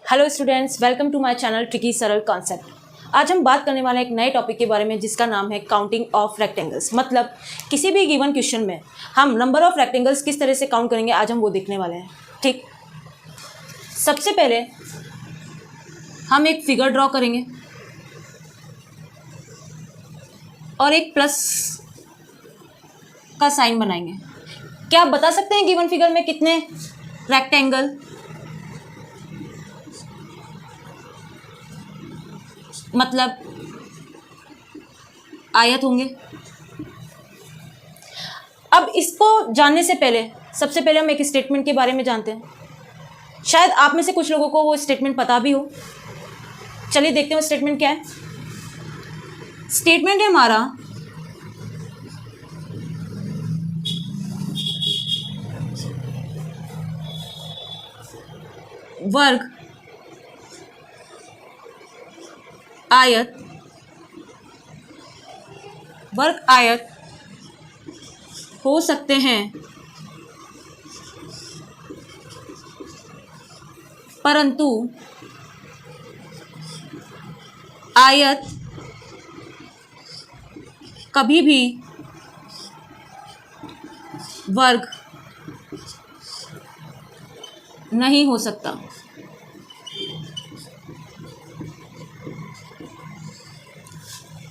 Hello students, welcome to my channel tricky Saral concept. आज हम बात करने वाले एक नए टॉपिक के बारे में जिसका नाम है काउंटिंग ऑफ रेक्टेंगल्स। मतलब किसी भी गिवन क्वेश्चन में हम नंबर ऑफ रेक्टेंगल्स किस तरह से काउंट करेंगे, आज हम वो देखने वाले हैं। ठीक, सबसे पहले हम एक फिगर ड्रॉ करेंगे और एक प्लस का साइन बनाएंगे। क्या आप बता सकते हैं गिवन फिगर में कितने रेक्टेंगल मतलब आयत होंगे? अब इसको जानने से पहले सबसे पहले हम एक स्टेटमेंट के बारे में जानते हैं। शायद आप में से कुछ लोगों को वो स्टेटमेंट पता भी हो। चलिए देखते हैं वो स्टेटमेंट क्या है। स्टेटमेंट है हमारा वर्ग आयत हो सकते हैं, परंतु आयत कभी भी वर्ग नहीं हो सकता।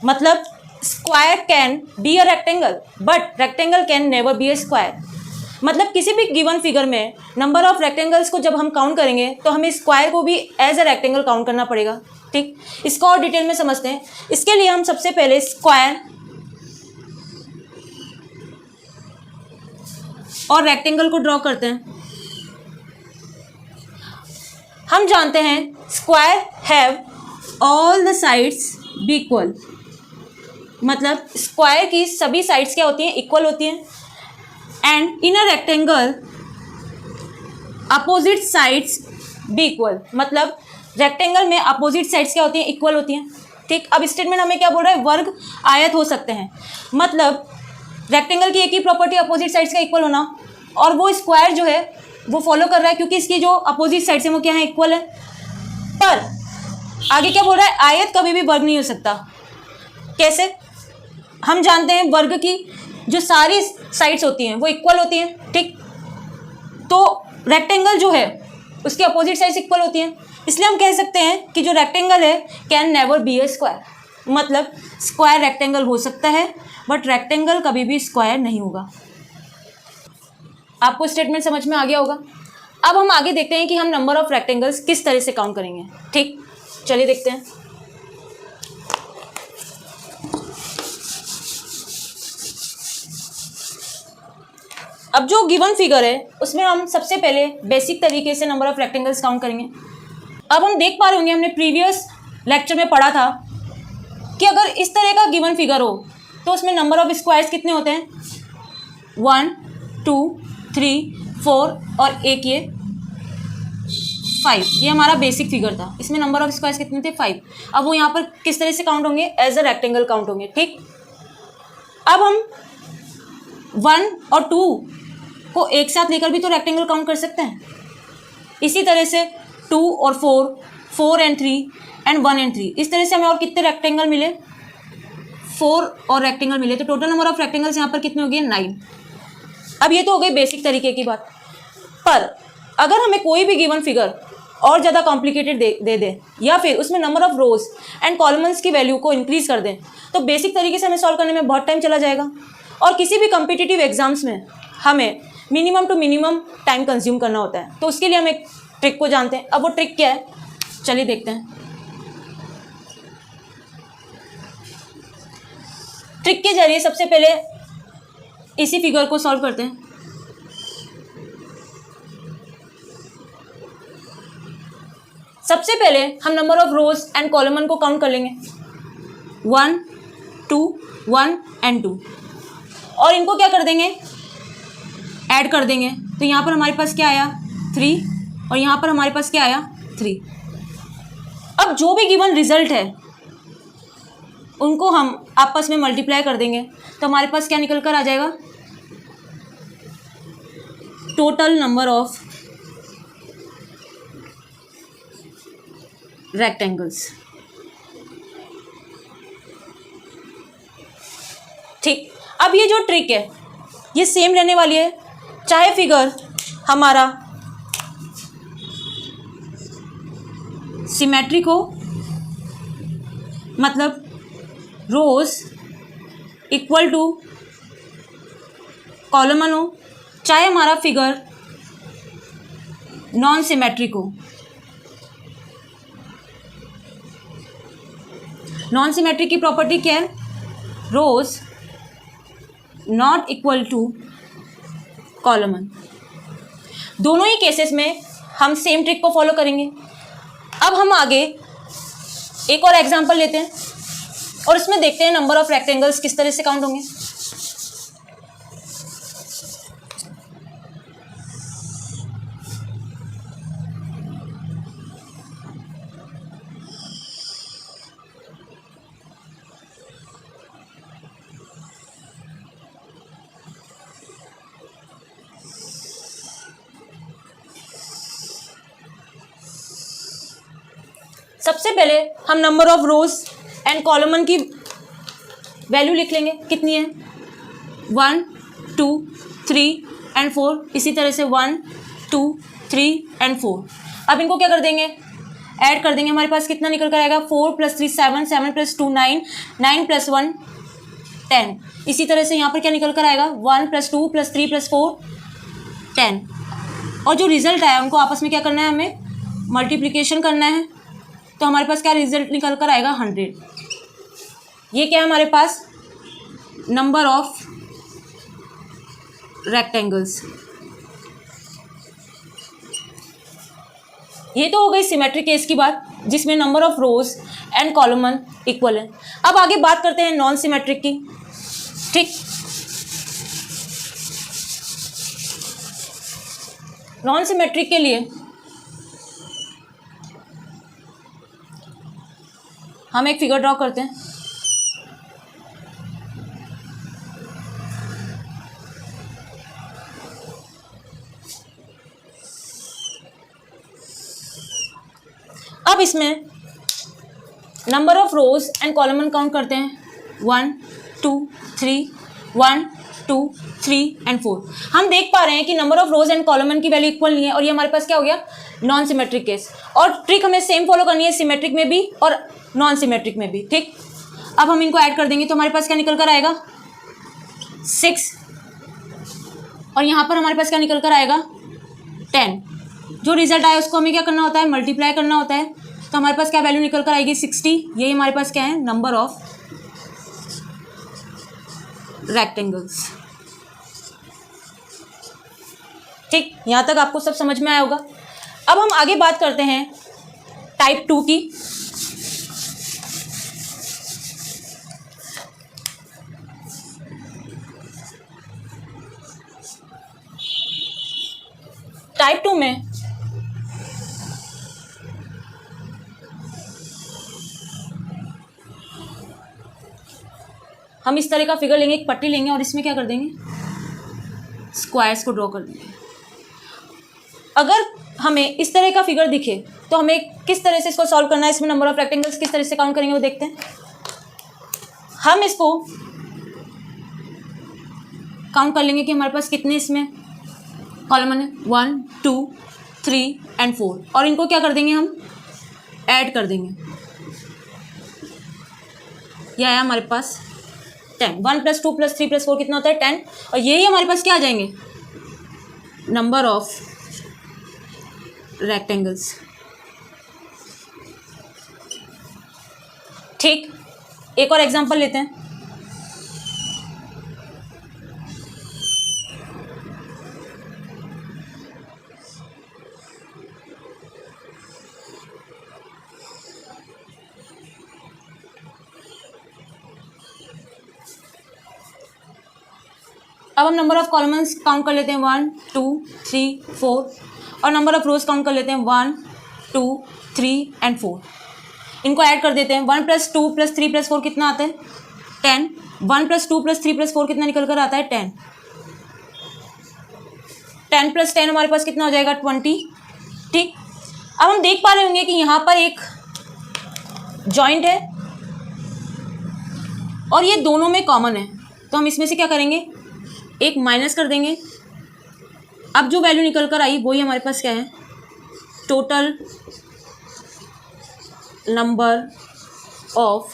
मतलब square can be a rectangle but rectangle can never be a square. मतलब किसी भी गिवन फिगर में नंबर ऑफ रेक्टेंगल्स को जब हम काउंट करेंगे तो हमें स्क्वायर को भी एज अ रेक्टेंगल काउंट करना पड़ेगा। ठीक, इसको और डिटेल में समझते हैं। इसके लिए हम सबसे पहले स्क्वायर और रेक्टेंगल को ड्रॉ करते हैं। हम जानते हैं square have all the sides be equal. मतलब स्क्वायर की सभी साइड्स क्या होती हैं? इक्वल होती हैं। And in a rectangle opposite sides be equal. मतलब रेक्टेंगल में अपोजिट साइड्स क्या होती हैं? इक्वल होती हैं। ठीक, अब स्टेटमेंट हमें क्या बोल रहा है? वर्ग आयत हो सकते हैं। मतलब रेक्टेंगल की एक ही प्रॉपर्टी अपोजिट साइड्स का इक्वल होना, और वो स्क्वायर जो है वो फॉलो कर रहा है क्योंकि इसकी जो अपोजिट साइड्स है वो क्या है? इक्वल है। पर आगे क्या बोल रहा है? आयत कभी भी वर्ग नहीं हो सकता। कैसे? हम जानते हैं वर्ग की जो सारी साइड्स होती हैं वो इक्वल होती हैं। ठीक, तो रेक्टेंगल जो है उसकी अपोजिट साइड्स इक्वल होती हैं, इसलिए हम कह सकते हैं कि जो रेक्टेंगल है can never be a square. मतलब स्क्वायर रेक्टेंगल हो सकता है बट रेक्टेंगल कभी भी स्क्वायर नहीं होगा। आपको स्टेटमेंट समझ में आ गया होगा। अब हम आगे देखते हैं कि हम नंबर ऑफ रेक्टेंगल्स किस तरह से काउंट करेंगे। ठीक, चलिए देखते हैं। अब जो गिवन फिगर है उसमें हम सबसे पहले बेसिक तरीके से नंबर ऑफ रेक्टेंगल्स काउंट करेंगे। अब हम देख पा रहे होंगे, हमने प्रीवियस लेक्चर में पढ़ा था कि अगर इस तरह का गिवन फिगर हो तो उसमें नंबर ऑफ स्क्वायर्स कितने होते हैं? 1 2 3 4 और एक ये 5। ये हमारा बेसिक फिगर था। इसमें नंबर ऑफ स्क्वायर्स कितने थे? 5। अब वो यहाँ पर किस तरह से काउंट होंगे? एज अ रेक्टेंगल काउंट होंगे। ठीक, अब हम 1 और 2 को एक साथ लेकर भी तो रेक्टेंगल काउंट कर सकते हैं। इसी तरह से 2 और 4, 4 एंड 3 एंड 1 एंड 3, इस तरह से हमें और कितने रेक्टेंगल मिले? 4 और रेक्टेंगल मिले। तो टोटल नंबर ऑफ रेक्टेंगल्स यहाँ पर कितने हो गए? 9। अब ये तो हो गई बेसिक तरीके की बात। पर अगर हमें कोई भी गिवन फिगर और ज़्यादा कॉम्प्लिकेटेड दे दे या फिर उसमें number of rose and columns की वैल्यू को इंक्रीज कर दें तो बेसिक तरीके से हमें सॉल्व करने में बहुत टाइम चला जाएगा, और किसी भी कॉम्पिटिटिव एग्जाम्स में हमें minimum to minimum time consume करना होता है। तो उसके लिए हम एक ट्रिक को जानते हैं। अब वो ट्रिक क्या है, चलिए देखते हैं। ट्रिक के जरिए सबसे पहले इसी फिगर को सॉल्व करते हैं। सबसे पहले हम number of rose and column को काउंट कर लेंगे। 1 2 1 एंड 2, और इनको क्या कर देंगे? ऐड कर देंगे। तो यहाँ पर हमारे पास क्या आया? 3, और यहाँ पर हमारे पास क्या आया? 3। अब जो भी गिवन रिजल्ट है उनको हम आपस में मल्टीप्लाई कर देंगे तो हमारे पास क्या निकल कर आ जाएगा? Total number of rectangles. ठीक, अब ये जो ट्रिक है ये सेम रहने वाली है, चाहे फिगर हमारा सिमेट्रिक हो, मतलब रोज इक्वल टू कॉलमन हो, चाहे हमारा फिगर नॉन सिमेट्रिक हो। नॉन सिमेट्रिक की प्रॉपर्टी क्या है? रोज नॉट इक्वल टू कॉलमन। दोनों ही केसेस में हम सेम ट्रिक को फॉलो करेंगे। अब हम आगे एक और एग्जांपल लेते हैं और इसमें देखते हैं नंबर ऑफ रेक्टेंगल्स किस तरह से काउंट होंगे। सबसे पहले हम नंबर ऑफ रोज एंड कॉलमन की वैल्यू लिख लेंगे। कितनी है? 1 2 3 एंड 4। इसी तरह से 1 2 3 एंड 4। अब इनको क्या कर देंगे? ऐड कर देंगे। हमारे पास कितना निकल कर आएगा? 4 + 3 7, 7 + 2 9, 9 + 1 10। इसी तरह से यहाँ पर क्या निकल कर आएगा? 1 + 2 + 3 + 4 10। और जो रिजल्ट आया उनको आपस में क्या करना है? हमें मल्टीप्लिकेशन करना है। तो हमारे पास क्या रिजल्ट निकल कर आएगा? 100। ये क्या है हमारे पास? Number of rectangles. ये तो हो गई सिमेट्रिक केस की बात, जिसमें number of rose and कॉलमन equal है। अब आगे बात करते हैं नॉन सिमेट्रिक की। ठीक, नॉन सिमेट्रिक के लिए हम एक फिगर ड्रॉ करते हैं। अब इसमें number of rose and कॉलमन count करते हैं। 1 2 3 1 2 3 एंड 4। हम देख पा रहे हैं कि नंबर ऑफ रोज एंड कॉलमन की वैल्यू इक्वल नहीं है और ये हमारे पास क्या हो गया? Non symmetric case. और ट्रिक हमें सेम फॉलो करनी है सिमेट्रिक में भी और नॉन सिमेट्रिक में भी। ठीक, अब हम इनको ऐड कर देंगे तो हमारे पास क्या निकल कर आएगा? 6। और यहाँ पर हमारे पास क्या निकल कर आएगा? 10। जो रिजल्ट आया उसको हमें क्या करना होता है? मल्टीप्लाई करना होता है। तो हमारे पास क्या वैल्यू निकल कर आएगी? 60। यही हमारे पास क्या है? Number of rectangles. ठीक, यहाँ तक आपको सब समझ में आया होगा। अब हम आगे बात करते हैं टाइप 2 की। टाइप 2 में हम इस तरह का फिगर लेंगे, एक पट्टी लेंगे और इसमें क्या कर देंगे? स्क्वायर्स को ड्रॉ कर देंगे। अगर हमें इस तरह का फिगर दिखे तो हमें किस तरह से इसको सॉल्व करना है, इसमें नंबर ऑफ रेक्टेंगल्स किस तरह से काउंट करेंगे वो देखते हैं। हम इसको काउंट कर लेंगे कि हमारे पास कितने इसमें कॉलमन है। 1 2 3 एंड 4। और इनको क्या कर देंगे? हम ऐड कर देंगे। यह आया हमारे पास 10। 1 + 2 + 3 + 4 कितना होता है? 10। और यही हमारे पास क्या आ जाएंगे? Number of rectangles. ठीक, एक और एग्जांपल लेते हैं। अब हम नंबर ऑफ कॉलम्स काउंट कर लेते हैं। 1 2 3 4। और नंबर ऑफ रोज काउंट कर लेते हैं। 1 2 3 एंड 4। इनको ऐड कर देते हैं। 1 + 2 + 3 + 4 कितना आता है? 10। 1 + 2 + 3 + 4 कितना निकल कर आता है? 10। 10 + 10 हमारे पास कितना हो जाएगा? 20। ठीक, अब हम देख पा रहे होंगे कि यहाँ पर एक जॉइंट है और ये दोनों में कॉमन है, तो हम इसमें से क्या करेंगे, एक माइनस कर देंगे। अब जो वैल्यू निकल कर आई वही हमारे पास क्या है, टोटल नंबर ऑफ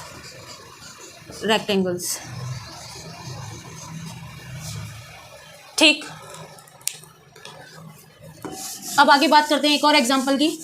रेक्टेंगल्स। ठीक, अब आगे बात करते हैं एक और एग्जांपल की।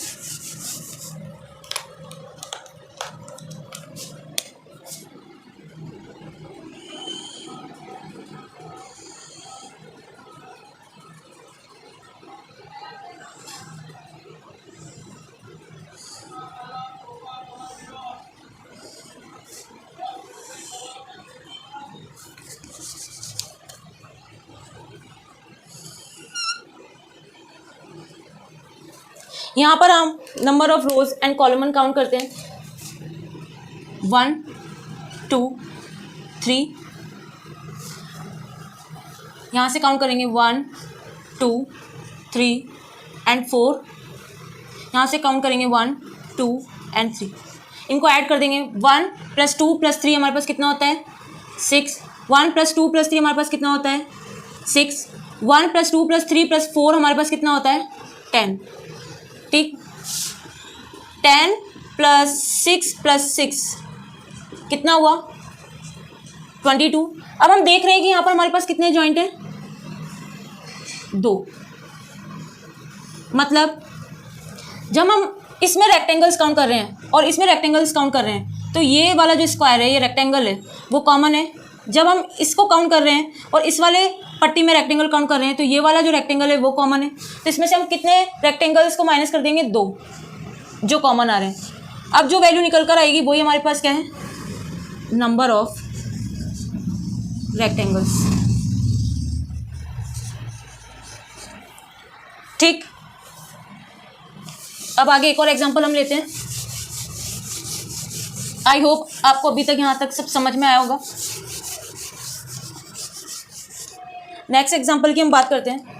यहाँ पर हम number of rose and column count करते हैं, 1 2 3। यहाँ से काउंट करेंगे 1 2 3 एंड 4। यहाँ से काउंट करेंगे 1 2 एंड 3। इनको ऐड कर देंगे, 1 + 2 + 3 हमारे पास कितना होता है, 6। 1 + 2 + 3 हमारे पास कितना होता है, 6। 1 + 2 + 3 + 4 हमारे पास कितना होता है, 10। ठीक, 10 + 6 + 6 कितना हुआ, 22। अब हम देख रहे हैं कि यहाँ पर हमारे पास कितने जॉइंट हैं, 2। मतलब जब हम इसमें रेक्टेंगल्स काउंट कर रहे हैं और इसमें रेक्टेंगल्स काउंट कर रहे हैं, तो ये वाला जो स्क्वायर है, ये रेक्टेंगल है, वो कॉमन है। जब हम इसको काउंट कर रहे हैं और इस वाले पट्टी में रेक्टेंगल काउंट कर रहे हैं, तो ये वाला जो रेक्टेंगल है वो कॉमन है। तो इसमें से हम कितने रेक्टेंगल्स को माइनस कर देंगे, 2 जो कॉमन आ रहे हैं। अब जो वैल्यू निकल कर आएगी वही हमारे पास क्या है, नंबर ऑफ रेक्टेंगल्स। ठीक, अब आगे एक और एग्जांपल हम लेते हैं। आई होप आपको अभी तक यहाँ तक सब समझ में आया होगा। नेक्स्ट एग्जांपल की हम बात करते हैं।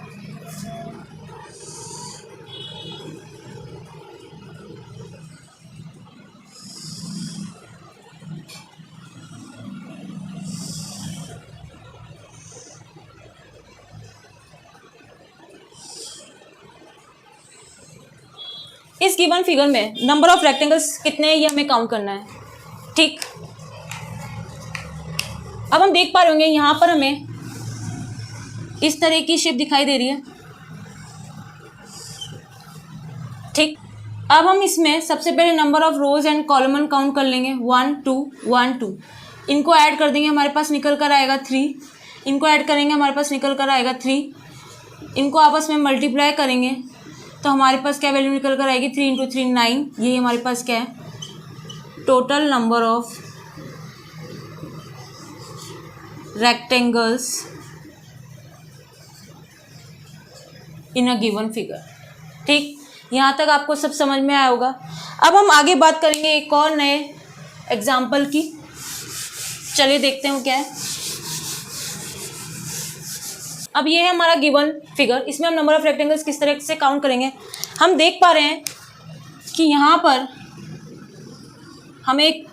इस गिवन फिगर में नंबर ऑफ रेक्टेंगल्स कितने हैं ये हमें काउंट करना है। ठीक, अब हम देख पा रहे होंगे यहाँ पर हमें इस तरह की शेप दिखाई दे रही है। ठीक, अब हम इसमें सबसे पहले number of rose and column count कर लेंगे, 1 2 1 2। इनको ऐड कर देंगे, हमारे पास निकल कर आएगा 3। इनको ऐड करेंगे, हमारे पास निकल कर आएगा 3। इनको आपस में मल्टीप्लाई करेंगे तो हमारे पास क्या वैल्यू निकल कर आएगी, 3 × 3 9। यही हमारे पास क्या है, total number of rectangles in a given figure. ठीक, यहाँ तक आपको सब समझ में आया होगा। अब हम आगे बात करेंगे एक और नए एग्जाम्पल की। चलिए देखते हैं वो क्या है। अब ये है हमारा गिवन फिगर, इसमें हम नंबर ऑफ रेक्टेंगल्स किस तरह से काउंट करेंगे। हम देख पा रहे हैं कि यहाँ पर हमें एक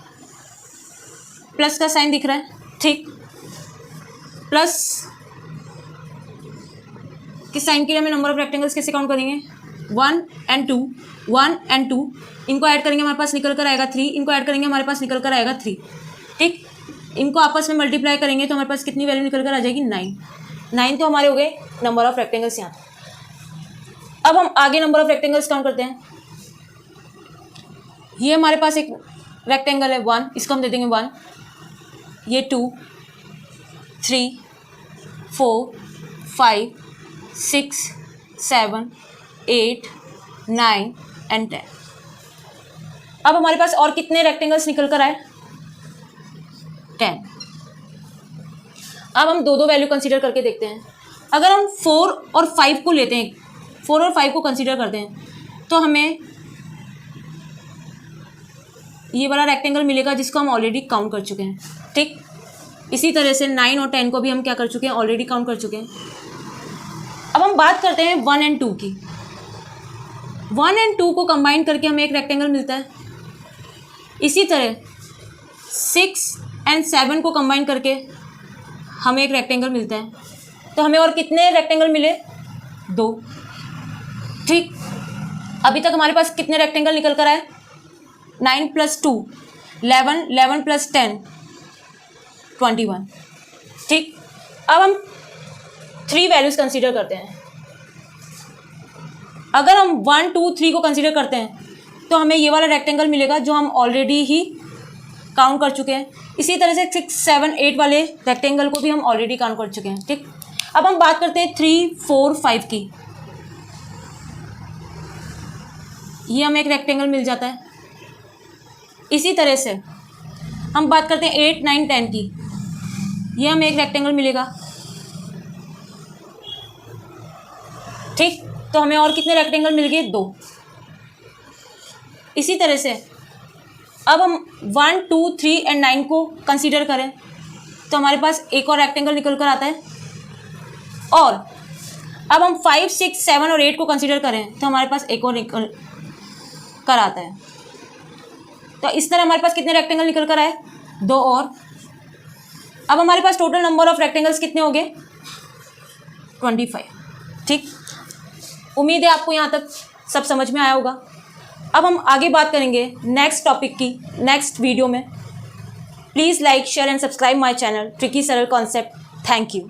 प्लस का साइन दिख रहा है। ठीक, प्लस के साइन के लिए हमें नंबर ऑफ रेक्टेंगल्स कैसे काउंट करेंगे, 1 and 2 1 and 2। इनको ऐड करेंगे, हमारे पास निकल कर आएगा 3। इनको ऐड करेंगे, हमारे पास निकल कर आएगा 3। ठीक, इनको आपस में मल्टीप्लाई करेंगे तो हमारे पास कितनी वैल्यू निकल कर आ जाएगी, 9। 9 तो हमारे हो गए नंबर ऑफ रेक्टेंगल्स यहाँ। अब हम आगे नंबर ऑफ रेक्टेंगल्स काउंट करते हैं। ये हमारे पास एक रेक्टेंगल है 1, इसको हम दे देंगे 1। ये 2 3 4 5 6 7 8 9 and 10। अब हमारे पास और कितने रेक्टेंगल्स निकल कर आए, 10। अब हम दो वैल्यू कंसीडर करके देखते हैं। अगर हम 4 और 5 को लेते हैं, 4 और 5 को कंसीडर करते हैं, तो हमें ये वाला रेक्टेंगल मिलेगा जिसको हम ऑलरेडी काउंट कर चुके हैं। ठीक, इसी तरह से 9 और 10 को भी हम क्या कर चुके हैं, ऑलरेडी काउंट कर चुके हैं। अब हम बात करते हैं 1 and 2 की। 1 and 2 को कंबाइन करके हमें एक रेक्टेंगल मिलता है। इसी तरह 6 और 7 को कंबाइन करके हमें एक रेक्टेंगल मिलता है। तो हमें और कितने रेक्टेंगल मिले? 2। ठीक, अभी तक हमारे पास कितने रेक्टेंगल निकल कर आए? 9 + 2 11, 11 + 10 21। ठीक, अब हम 3 वैल्यूज़ कंसीडर करते हैं। अगर हम 1, 2, 3 को कंसीडर करते हैं तो हमें ये वाला रेक्टेंगल मिलेगा जो हम ऑलरेडी ही काउंट कर चुके हैं। इसी तरह से 6, 7, 8 वाले रेक्टेंगल को भी हम ऑलरेडी काउंट कर चुके हैं। ठीक, अब हम बात करते हैं 3, 4, 5 की। ये हमें एक रेक्टेंगल मिल जाता है। इसी तरह से हम बात करते हैं 8, 9, 10 की। ये हमें एक रेक्टेंगल मिलेगा। ठीक, तो हमें और कितने रेक्टेंगल मिल गए? 2। इसी तरह से अब हम 1, 2, 3 और 9 को कंसीडर करें तो हमारे पास एक और रेक्टेंगल निकल कर आता है। और अब हम 5, 6, 7 और 8 को कंसीडर करें तो हमारे पास एक और निकल कर आता है। तो इस तरह हमारे पास कितने रेक्टेंगल निकल कर आए? 2 और। अब हमारे पास टोटल नंबर ऑफ रेक्टेंगल्स कितने हो गए? 25। ठीक, उम्मीद है आपको यहाँ तक सब समझ में आया होगा। अब हम आगे बात करेंगे नेक्स्ट टॉपिक की नेक्स्ट वीडियो में। Please like, share and subscribe my channel tricky Saral concept. Thank you.